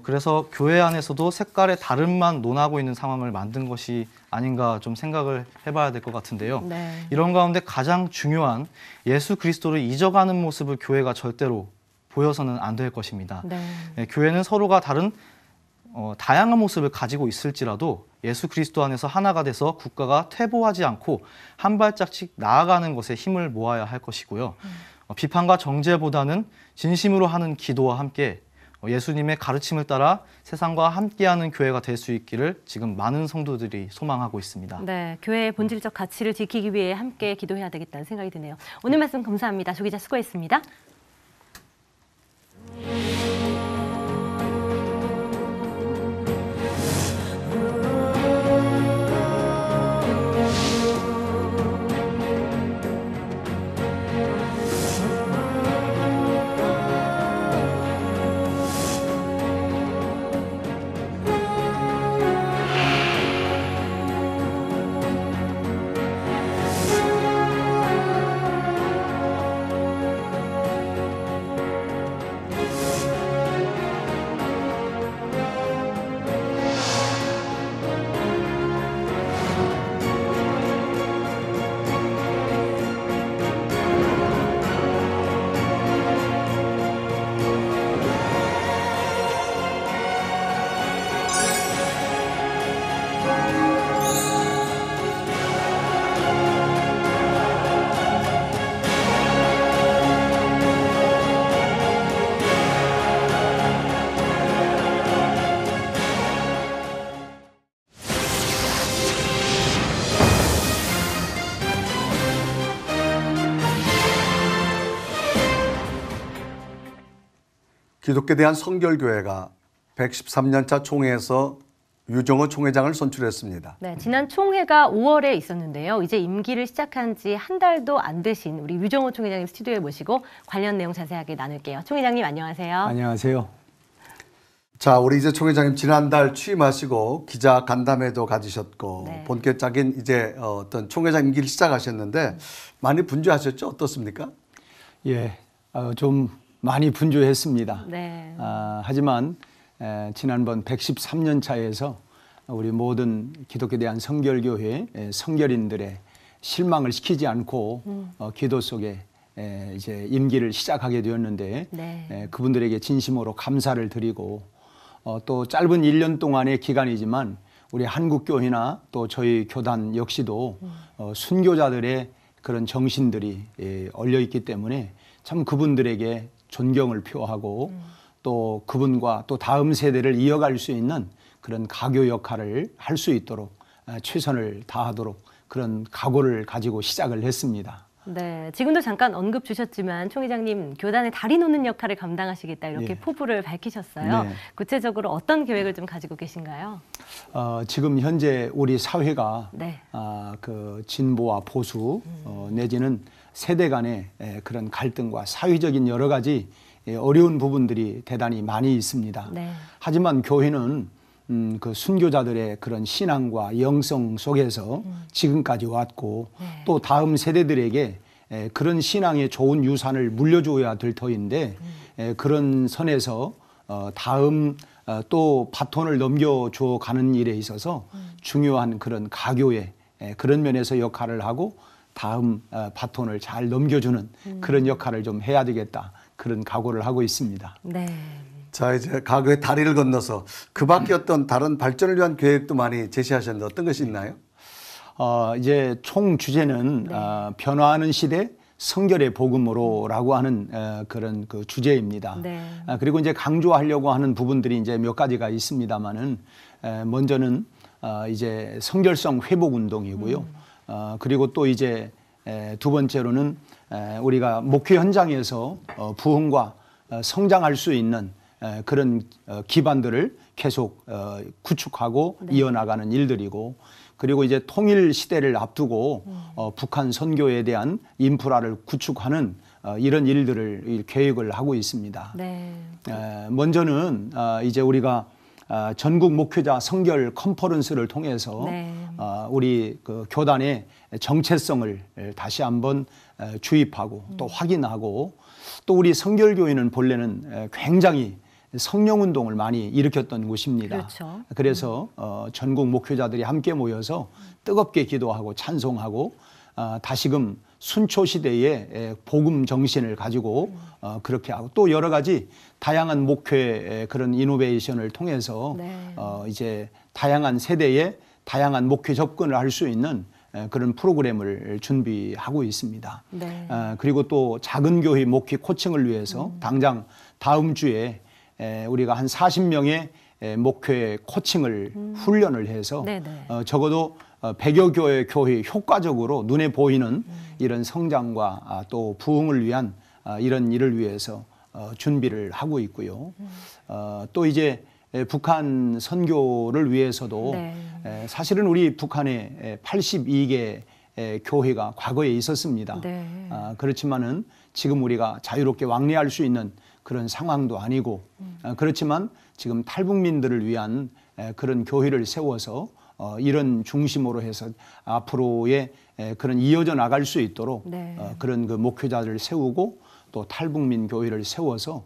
그래서 교회 안에서도 색깔의 다름만 논하고 있는 상황을 만든 것이 아닌가 좀 생각을 해봐야 될 것 같은데요. 네. 이런 가운데 가장 중요한 예수 그리스도를 잊어가는 모습을 교회가 절대로 보여서는 안 될 것입니다. 네. 예, 교회는 서로가 다른 다양한 모습을 가지고 있을지라도 예수 그리스도 안에서 하나가 돼서 국가가 퇴보하지 않고 한 발짝씩 나아가는 것에 힘을 모아야 할 것이고요. 비판과 정죄보다는 진심으로 하는 기도와 함께 예수님의 가르침을 따라 세상과 함께하는 교회가 될 수 있기를 지금 많은 성도들이 소망하고 있습니다. 네, 교회의 본질적 가치를 지키기 위해 함께 기도해야 되겠다는 생각이 드네요. 오늘 말씀 감사합니다. 조 기자 수고했습니다. 기독교에 대한 성결교회가 113년차 총회에서 유정호 총회장을 선출했습니다. 네, 지난 총회가 5월에 있었는데요. 이제 임기를 시작한 지 한 달도 안 되신 우리 유정호 총회장님 스튜디오에 모시고 관련 내용 자세하게 나눌게요. 총회장님 안녕하세요. 안녕하세요. 자, 우리 이제 총회장님 지난달 취임하시고 기자 간담회도 가지셨고 네. 본격적인 이제 어떤 총회장 임기를 시작하셨는데 많이 분주하셨죠? 어떻습니까? 예, 좀 많이 분주했습니다. 네. 하지만 지난번 113년 차에서 우리 모든 기독교에 대한 성결교회 성결인들의 실망을 시키지 않고 기도 속에 이제 임기를 시작하게 되었는데 네. 그분들에게 진심으로 감사를 드리고 또 짧은 1년 동안의 기간이지만 우리 한국교회나 또 저희 교단 역시도 순교자들의 그런 정신들이 얼려 있기 때문에 참 그분들에게 존경을 표하고 또 그분과 또 다음 세대를 이어갈 수 있는 그런 가교 역할을 할 수 있도록 최선을 다하도록 그런 각오를 가지고 시작을 했습니다. 네, 지금도 잠깐 언급 주셨지만 총회장님 교단의 다리 놓는 역할을 감당하시겠다 이렇게 예. 포부를 밝히셨어요. 네. 구체적으로 어떤 계획을 좀 가지고 계신가요? 지금 현재 우리 사회가 네. 그 진보와 보수 내지는 세대 간의 그런 갈등과 사회적인 여러 가지 어려운 부분들이 대단히 많이 있습니다. 네. 하지만 교회는 그 순교자들의 그런 신앙과 영성 속에서 지금까지 왔고 네. 또 다음 세대들에게 그런 신앙의 좋은 유산을 물려줘야 될 터인데 그런 선에서 다음 또 바톤을 넘겨줘 가는 일에 있어서 중요한 그런 가교의 그런 면에서 역할을 하고 다음 바톤을 잘 넘겨주는 그런 역할을 좀 해야 되겠다. 그런 각오를 하고 있습니다. 네. 자, 이제 가교의 다리를 건너서 그 밖에 어떤 다른 발전을 위한 계획도 많이 제시하셨는데 어떤 것이 있나요? 이제 총 주제는 변화하는 시대 성결의 복음으로라고 하는 그런 그 주제입니다. 네. 그리고 이제 강조하려고 하는 부분들이 이제 몇 가지가 있습니다만은 먼저는 이제 성결성 회복 운동이고요. 그리고 또 이제 두 번째로는 우리가 목회 현장에서 부흥과 성장할 수 있는 그런 기반들을 계속 구축하고 네. 이어나가는 일들이고 그리고 이제 통일 시대를 앞두고 북한 선교에 대한 인프라를 구축하는 이런 일들을 계획을 하고 있습니다. 네. 먼저는 이제 우리가 전국 목회자 성결 컨퍼런스를 통해서 네. 우리 그 교단의 정체성을 다시 한번 주입하고 또 확인하고 또 우리 성결교회는 본래는 굉장히 성령운동을 많이 일으켰던 곳입니다. 그렇죠. 그래서 전국 목회자들이 함께 모여서 뜨겁게 기도하고 찬송하고 다시금 순초시대의 복음 정신을 가지고 그렇게 하고 또 여러 가지 다양한 목회 그런 이노베이션을 통해서 네. 이제 다양한 세대의 다양한 목회 접근을 할 수 있는 그런 프로그램을 준비하고 있습니다. 네. 그리고 또 작은 교회 목회 코칭을 위해서 당장 다음 주에 우리가 한 40명의 목회 코칭을 훈련을 해서 네네. 적어도 100여 교회 교회 효과적으로 눈에 보이는 이런 성장과 또 부흥을 위한 이런 일을 위해서 준비를 하고 있고요. 또 이제 북한 선교를 위해서도 네. 사실은 우리 북한에 82개 교회가 과거에 있었습니다. 네. 그렇지만은 지금 우리가 자유롭게 왕래할 수 있는 그런 상황도 아니고 그렇지만 지금 탈북민들을 위한 그런 교회를 세워서 이런 중심으로 해서 앞으로의 그런 이어져 나갈 수 있도록 네. 그런 그 목회자들을 세우고 또 탈북민 교회를 세워서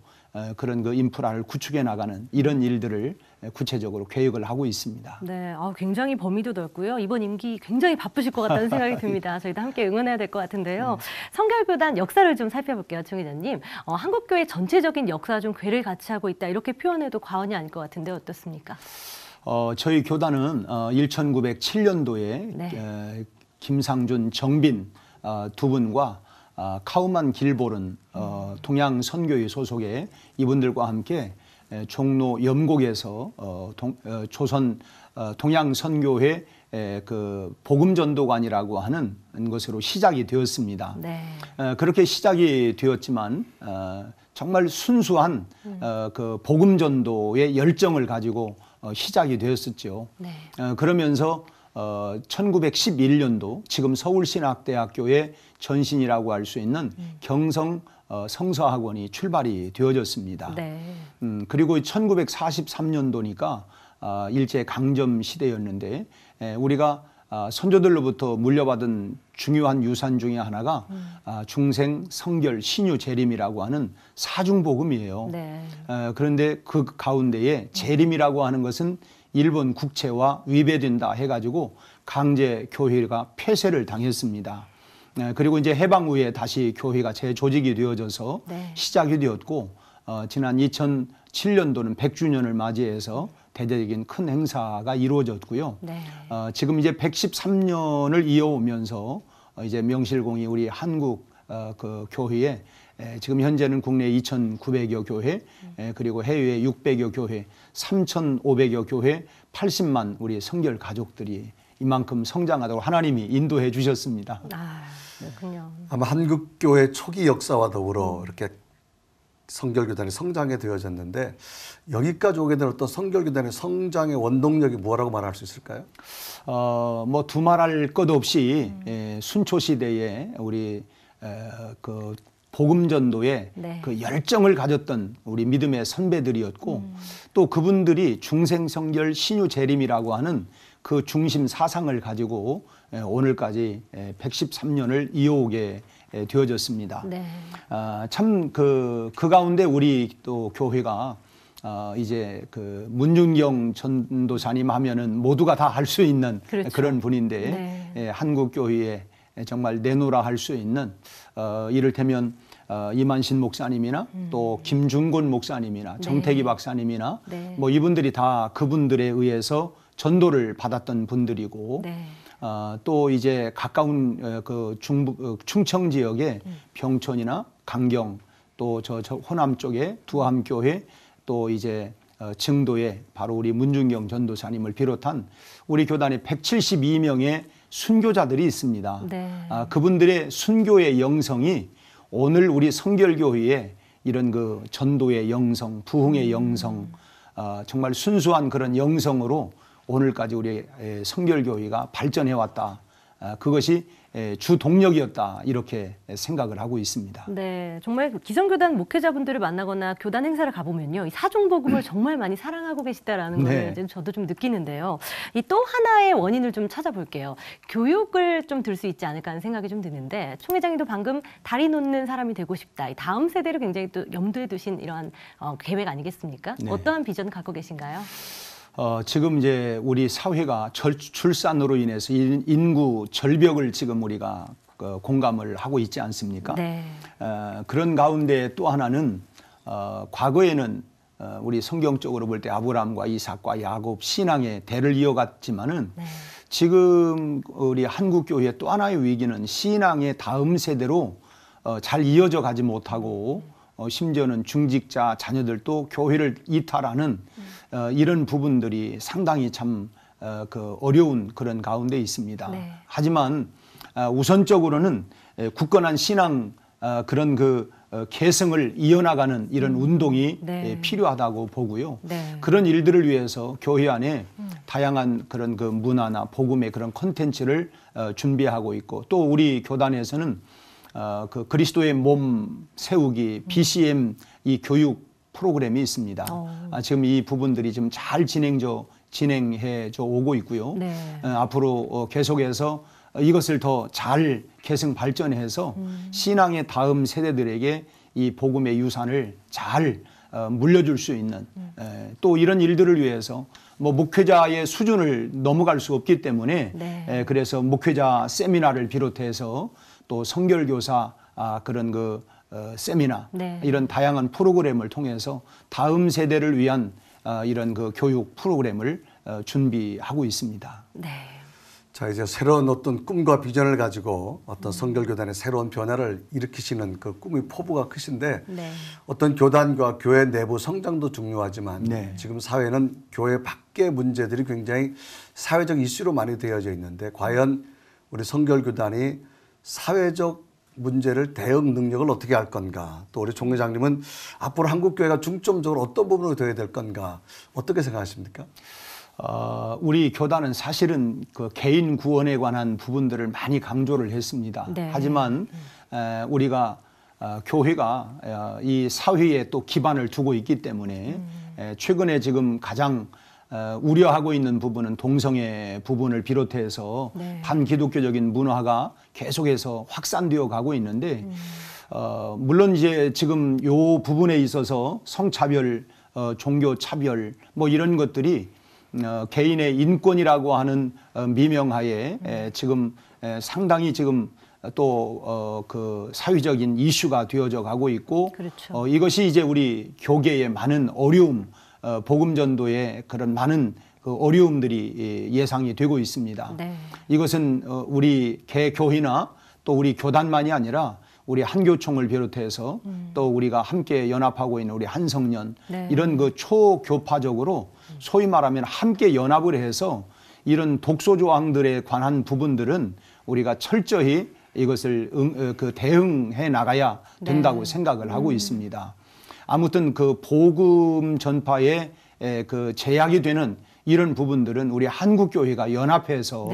그런 그 인프라를 구축해 나가는 이런 일들을 구체적으로 계획을 하고 있습니다. 네, 굉장히 범위도 넓고요. 이번 임기 굉장히 바쁘실 것 같다는 생각이 듭니다. 저희도 함께 응원해야 될 것 같은데요. 성결교단 역사를 좀 살펴볼게요, 총회장님. 한국교회 전체적인 역사 중 궤를 같이 하고 있다 이렇게 표현해도 과언이 아닐 것 같은데 어떻습니까? 저희 교단은 1907년도에 네. 김상준, 정빈 두 분과 카우만 길보른 동양 선교회 소속의 이분들과 함께 종로 염곡에서 조선 동양 선교회 그 복음 전도관이라고 하는 것으로 시작이 되었습니다. 네. 그렇게 시작이 되었지만 정말 순수한 그 복음 전도의 열정을 가지고 시작이 되었었죠. 네. 그러면서 1911년도 지금 서울신학대학교의 전신이라고 할 수 있는 경성 성서학원이 출발이 되어졌습니다. 네. 그리고 1943년도니까 일제 강점 시대였는데 우리가 선조들로부터 물려받은 중요한 유산 중에 하나가 중생, 성결, 신유, 재림이라고 하는 사중복음이에요. 네. 그런데 그 가운데에 재림이라고 하는 것은 일본 국채와 위배된다 해가지고 강제 교회가 폐쇄를 당했습니다. 그리고 이제 해방 후에 다시 교회가 재조직이 되어져서 네. 시작이 되었고 지난 2007년도는 100주년을 맞이해서 대대적인 큰 행사가 이루어졌고요. 네. 지금 이제 113년을 이어오면서 이제 명실공히 우리 한국 그 교회에 지금 현재는 국내 2,900여 교회 그리고 해외 600여 교회, 3,500여 교회, 80만 우리 성결 가족들이 이만큼 성장하도록 하나님이 인도해 주셨습니다. 아, 그렇군요. 아마 한국교회 초기 역사와 더불어 이렇게 성결교단이 성장해 되어졌는데 여기까지 오게 된 어떤 성결교단의 성장의 원동력이 뭐라고 말할 수 있을까요? 뭐 두말할 것 없이 순초 시대에 우리 그 복음 전도에 네. 그 열정을 가졌던 우리 믿음의 선배들이었고 또 그분들이 중생성결 신유재림이라고 하는 그 중심 사상을 가지고 오늘까지 113년을 이어오게 되어졌습니다. 네. 참 그 가운데 우리 또 교회가 이제 그 문중경 전도사님 하면은 모두가 다 할 수 있는 그렇죠. 그런 분인데 네. 한국 교회에 정말 내노라 할 수 있는 이를테면 이만신 목사님이나 또 김중곤 목사님이나 네. 정태기 박사님이나 네. 뭐 이분들이 다 그분들에 의해서 전도를 받았던 분들이고 네. 또 이제 가까운 그 충청 지역의 병천이나 강경 또 저 호남 쪽에 두함교회 또 이제 증도에 바로 우리 문중경 전도사님을 비롯한 우리 교단에 172명의 순교자들이 있습니다. 네. 그분들의 순교의 영성이 오늘 우리 성결교회에 이런 그 전도의 영성, 부흥의 영성, 정말 순수한 그런 영성으로 오늘까지 우리 성결교회가 발전해 왔다. 그것이 주 동력이었다. 이렇게 생각을 하고 있습니다. 네, 정말 기성교단 목회자분들을 만나거나 교단 행사를 가보면요, 이 사중복음을 정말 많이 사랑하고 계시다라는 네. 걸 저도 좀 느끼는데요. 이 또 하나의 원인을 좀 찾아볼게요. 교육을 좀 들 수 있지 않을까 하는 생각이 좀 드는데, 총 회장님도 방금 다리 놓는 사람이 되고 싶다. 이 다음 세대를 굉장히 또 염두에 두신 이러한 계획 아니겠습니까? 네. 어떠한 비전 갖고 계신가요? 지금 이제 우리 사회가 출산으로 인해서 인구 절벽을 지금 우리가 공감을 하고 있지 않습니까? 네. 그런 가운데 또 하나는 과거에는 우리 성경적으로 볼 때 아브라함과 이삭과 야곱 신앙의 대를 이어갔지만은 네. 지금 우리 한국 교회의 또 하나의 위기는 신앙의 다음 세대로 잘 이어져 가지 못하고 심지어는 중직자 자녀들도 교회를 이탈하는 이런 부분들이 상당히 참 그 어려운 그런 가운데 있습니다. 네. 하지만 우선적으로는 굳건한 신앙 그런 그 개성을 이어나가는 이런 운동이 네. 필요하다고 보고요. 네. 그런 일들을 위해서 교회 안에 다양한 그런 그 문화나 복음의 그런 콘텐츠를 준비하고 있고 또 우리 교단에서는 그 그리스도의 몸 세우기 BCM 이 교육 프로그램이 있습니다. 지금 이 부분들이 좀 잘 진행해져 오고 있고요. 네. 앞으로 계속해서 이것을 더 잘 계승 발전해서 신앙의 다음 세대들에게 이 복음의 유산을 잘 물려줄 수 있는 또 이런 일들을 위해서 뭐 목회자의 수준을 넘어갈 수 없기 때문에 네. 그래서 목회자 세미나를 비롯해서 또 성결교사 그런 그 세미나 네. 이런 다양한 프로그램을 통해서 다음 세대를 위한 이런 그 교육 프로그램을 준비하고 있습니다. 네. 자, 이제 새로운 어떤 꿈과 비전을 가지고 어떤 성결교단의 새로운 변화를 일으키시는 그 꿈의 포부가 크신데 네. 어떤 교단과 교회 내부 성장도 중요하지만 네. 지금 사회는 교회 밖의 문제들이 굉장히 사회적 이슈로 많이 되어져 있는데 과연 우리 성결교단이 사회적 문제를 대응 능력을 어떻게 할 건가? 또 우리 총회장님은 앞으로 한국교회가 중점적으로 어떤 부분으로 되어야 될 건가? 어떻게 생각하십니까? 우리 교단은 사실은 그 개인 구원에 관한 부분들을 많이 강조를 했습니다. 네. 하지만 우리가 교회가 이 사회에 또 기반을 두고 있기 때문에 최근에 지금 가장 우려하고 있는 부분은 동성애 부분을 비롯해서 네. 반기독교적인 문화가 계속해서 확산되어 가고 있는데 물론 이제 지금 요 부분에 있어서 성차별, 종교 차별 뭐 이런 것들이 개인의 인권이라고 하는 미명하에 지금 상당히 지금 또 그 사회적인 이슈가 되어져 가고 있고 그렇죠. 이것이 이제 우리 교계의 많은 어려움, 복음 전도의 그런 많은 그 어려움들이 예상이 되고 있습니다. 네. 이것은 우리 개교회나 또 우리 교단만이 아니라 우리 한교총을 비롯해서 또 우리가 함께 연합하고 있는 우리 한성년 네. 이런 그 초교파적으로 소위 말하면 함께 연합을 해서 이런 독소조항들에 관한 부분들은 우리가 철저히 이것을 대응해 나가야 된다고 네. 생각을 하고 있습니다. 아무튼 그 복음 전파에 그 제약이 되는 이런 부분들은 우리 한국교회가 연합해서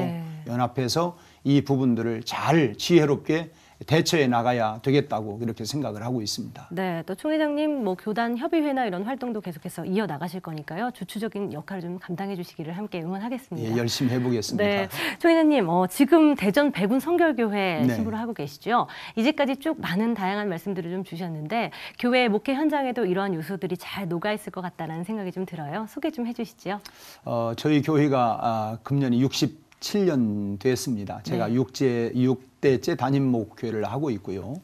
이 부분들을 잘 지혜롭게 대처해 나가야 되겠다고 그렇게 생각을 하고 있습니다. 네, 또 총회장님 뭐 교단 협의회나 이런 활동도 계속해서 이어 나가실 거니까요. 주추적인 역할을 좀 감당해 주시기를 함께 응원하겠습니다. 예, 열심히 해보겠습니다. 네, 총회장님 지금 대전 백운 성결교회 네. 신부를 하고 계시죠. 이제까지 쭉 많은 다양한 말씀들을 좀 주셨는데 교회 목회 현장에도 이러한 요소들이 잘 녹아 있을 것 같다는 생각이 좀 들어요. 소개 좀 해주시죠. 저희 교회가 금년이 67년 됐습니다. 제가 네. 6대째 담임 목회를 하고 있고요.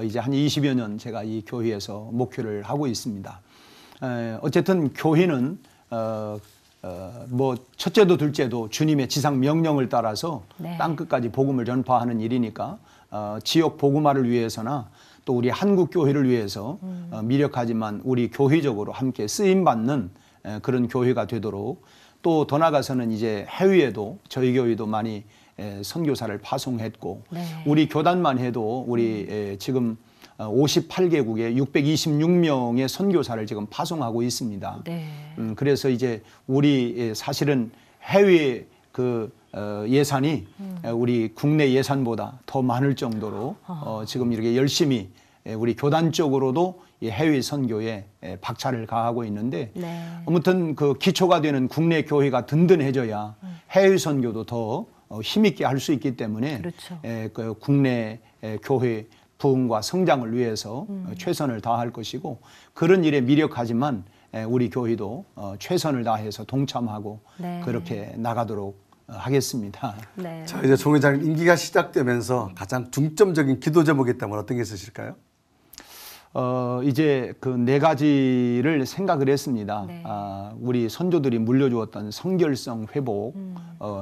이제 한 20여 년 제가 이 교회에서 목회를 하고 있습니다. 어쨌든 교회는 뭐 첫째도 둘째도 주님의 지상 명령을 따라서 네. 땅끝까지 복음을 전파하는 일이니까 지역 복음화를 위해서나 또 우리 한국 교회를 위해서 미력하지만 우리 교회적으로 함께 쓰임 받는 그런 교회가 되도록 또 더 나아가서는 이제 해외에도 저희 교회도 많이 선교사를 파송했고 네. 우리 교단만 해도 우리 지금 58개국에 626명의 선교사를 지금 파송하고 있습니다. 네. 그래서 이제 우리 사실은 해외 그 예산이 우리 국내 예산보다 더 많을 정도로 지금 이렇게 열심히 우리 교단 쪽으로도 이 해외 선교에 박차를 가하고 있는데 네. 아무튼 그 기초가 되는 국내 교회가 든든해져야 해외 선교도 더 힘있게 할 수 있기 때문에 그렇죠. 그 국내 교회 부흥과 성장을 위해서 최선을 다할 것이고 그런 일에 미력하지만 우리 교회도 최선을 다해서 동참하고 네. 그렇게 나가도록 하겠습니다. 네. 자, 이제 총 회장님 임기가 시작되면서 가장 중점적인 기도 제목이 있다면 어떤 게 있으실까요? 이제 그 네 가지를 생각을 했습니다. 네. 우리 선조들이 물려주었던 성결성 회복,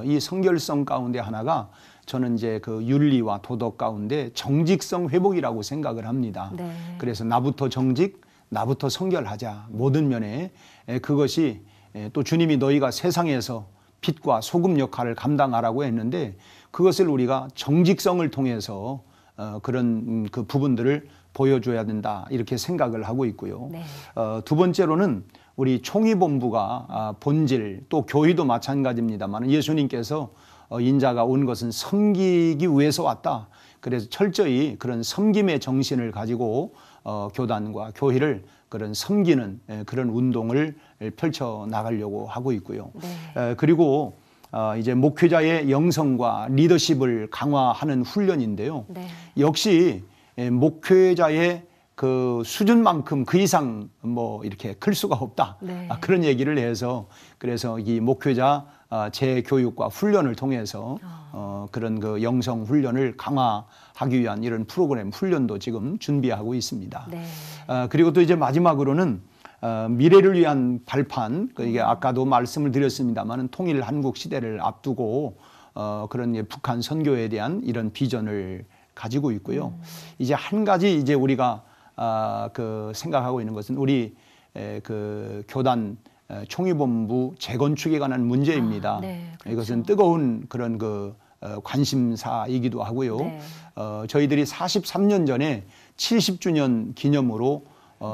이 성결성 가운데 하나가 저는 이제 그 윤리와 도덕 가운데 정직성 회복이라고 생각을 합니다. 네. 그래서 나부터 정직, 나부터 성결하자. 모든 면에 그것이 또 주님이 너희가 세상에서 빛과 소금 역할을 감당하라고 했는데 그것을 우리가 정직성을 통해서 그런 그 부분들을 보여줘야 된다 이렇게 생각을 하고 있고요. 네. 두 번째로는 우리 총회본부가 본질 또 교회도 마찬가지입니다만 예수님께서 인자가 온 것은 섬기기 위해서 왔다. 그래서 철저히 그런 섬김의 정신을 가지고 교단과 교회를 그런 섬기는 그런 운동을 펼쳐 나가려고 하고 있고요. 네. 그리고 이제 목회자의 영성과 리더십을 강화하는 훈련인데요. 네. 역시 목회자의 그 수준만큼 그 이상 뭐 이렇게 클 수가 없다. 네. 그런 얘기를 해서 그래서 이 목회자 재교육과 훈련을 통해서 그런 그 영성 훈련을 강화하기 위한 이런 프로그램 훈련도 지금 준비하고 있습니다. 네. 그리고 또 이제 마지막으로는 미래를 위한 발판, 이게 아까도 말씀을 드렸습니다만 통일 한국 시대를 앞두고 그런 북한 선교에 대한 이런 비전을 가지고 있고요. 이제 한 가지 이제 우리가 그 생각하고 있는 것은 우리 그 교단 총회본부 재건축에 관한 문제입니다. 네, 그렇죠. 이것은 뜨거운 그런 그 관심사이기도 하고요. 저희들이 43년 전에 70주년 기념으로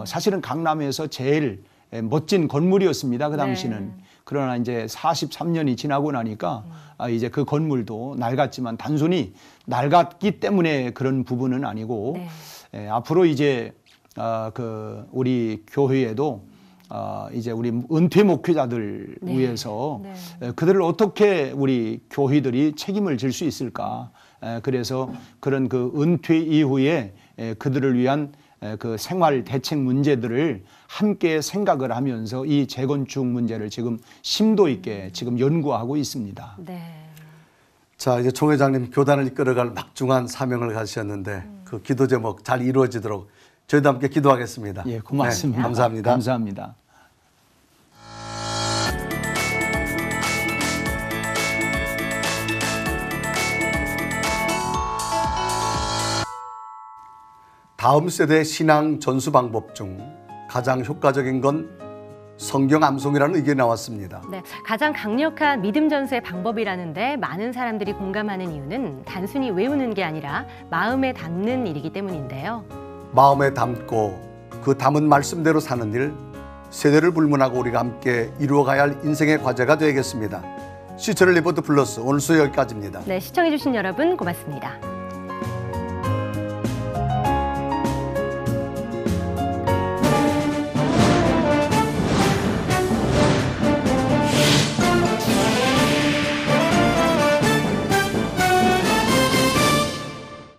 사실은 강남에서 제일 멋진 건물이었습니다. 그 당시는. 그러나 이제 43년이 지나고 나니까 이제 그 건물도 낡았지만 단순히 낡았기 때문에 그런 부분은 아니고 앞으로 이제 우리 교회에도 이제 우리 은퇴 목회자들 위해서 그들을 어떻게 우리 교회들이 책임을 질 수 있을까. 그래서 그런 그 은퇴 이후에 그들을 위한 그 생활 대책 문제들을 함께 생각을 하면서 이 재건축 문제를 지금 심도 있게 지금 연구하고 있습니다. 자, 이제 총 회장님 교단을 이끌어갈 막중한 사명을 가지셨는데 그 기도 제목 잘 이루어지도록 저희도 함께 기도하겠습니다. 예, 고맙습니다. 감사합니다. 감사합니다. 다음 세대 신앙 전수 방법 중 가장 효과적인 건 성경 암송이라는 의견이 나왔습니다. 네, 가장 강력한 믿음 전수의 방법이라는데 많은 사람들이 공감하는 이유는 단순히 외우는 게 아니라 마음에 담는 일이기 때문인데요. 마음에 담고 그 담은 말씀대로 사는 일, 세대를 불문하고 우리가 함께 이루어가야 할 인생의 과제가 되겠습니다. 시철 리포트 플러스 오늘 수 여기까지입니다. 네, 시청해주신 여러분 고맙습니다.